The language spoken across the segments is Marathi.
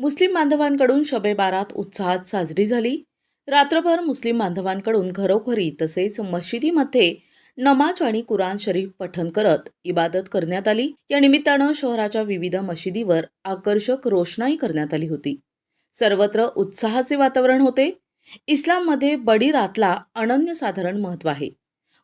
मुस्लिम बांधवांकडून शबे बारात उत्साहात साजरी झाली. रात्रभर मुस्लिम बांधवांकडून घरोघरी तसेच मशिदीमध्ये नमाज आणि कुराण शरीफ पठण करत इबादत करण्यात आली. या निमित्तानं शहराच्या विविध मशिदीवर आकर्षक रोषणाई करण्यात आली होती. सर्वत्र उत्साहाचे वातावरण होते. इस्लाममध्ये बडी रातला अनन्यसाधारण महत्त्व आहे.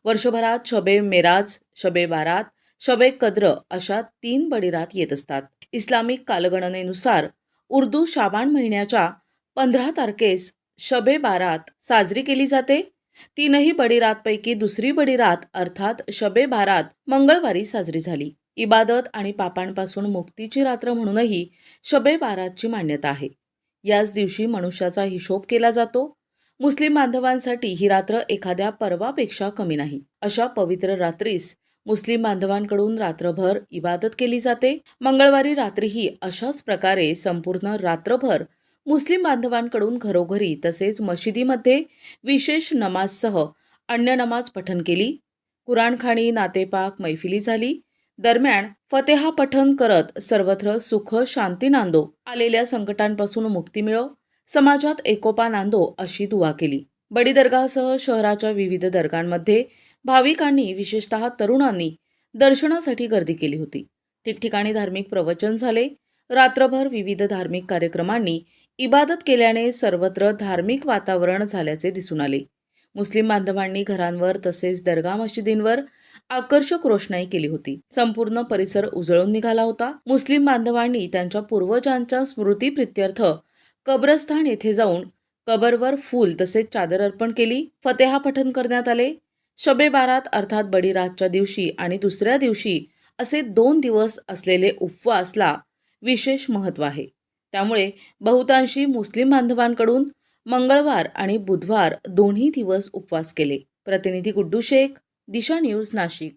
वर्षभरात शबे मेराज, शबे बारात, शबे कद्र अशा 3 बडी रात येत असतात. इस्लामिक कालगणनेनुसार उर्दू शाबान महिन्याच्या 15 तारखेस शबे बारात साजरी केली जाते. तीनही बडीरातपैकी दुसरी बडीरात अर्थात शबे बारात मंगळवारी साजरी झाली. इबादत आणि पापांपासून मुक्तीची रात्र म्हणूनही शबे बारातची मान्यता आहे. याच दिवशी मनुष्याचा हिशोब केला जातो. मुस्लिम बांधवांसाठी ही रात्र एखाद्या पर्वापेक्षा कमी नाही. अशा पवित्र रात्रीस मुस्लिम बांधवांकडून रात्रभर इबादत केली जाते. मंगळवारी रात्रीही अशाच प्रकारे संपूर्ण रात्रभर मुस्लिम बांधवांकडून घरोघरी तसेच मशिदीमध्ये विशेष नमाजसह अन्य नमाज पठण केली. कुराणखाणी, नातेपाक, मैफिली झाली. दरम्यान फतेहा पठण करत सर्वत्र सुख शांती नांदो, आलेल्या संकटांपासून मुक्ती मिळो, समाजात एकोपा नांदो अशी दुआ केली. बडी दर्गासह शहराच्या विविध दर्गांमध्ये भाविकांनी विशेषतः तरुणांनी दर्शनासाठी गर्दी केली होती. ठिकठिकाणी धार्मिक प्रवचन झाले. रात्रभर विविध धार्मिक कार्यक्रमांनी इबादत केल्याने सर्वत्र धार्मिक वातावरण झाल्याचे दिसून आले. मुस्लिम बांधवांनी घरांवर तसेच दर्गा मशिदींवर आकर्षक रोषणाई केली होती. संपूर्ण परिसर उजळून निघाला होता. मुस्लिम बांधवांनी त्यांच्या पूर्वजांच्या स्मृतीप्रित्यर्थ कब्रस्थान येथे जाऊन कबरवर फूल तसेच चादर अर्पण केली. फतेहा पठण करण्यात आले. शबे बारात अर्थात बडीरातच्या दिवशी आणि दुसऱ्या दिवशी असे 2 दिवस असलेले उपवासला विशेष महत्त्व आहे. त्यामुळे बहुतांशी मुस्लिम बांधवांकडून मंगळवार आणि बुधवार दोन्ही दिवस उपवास केले. प्रतिनिधी गुड्डू शेख, दिशा न्यूज, नाशिक.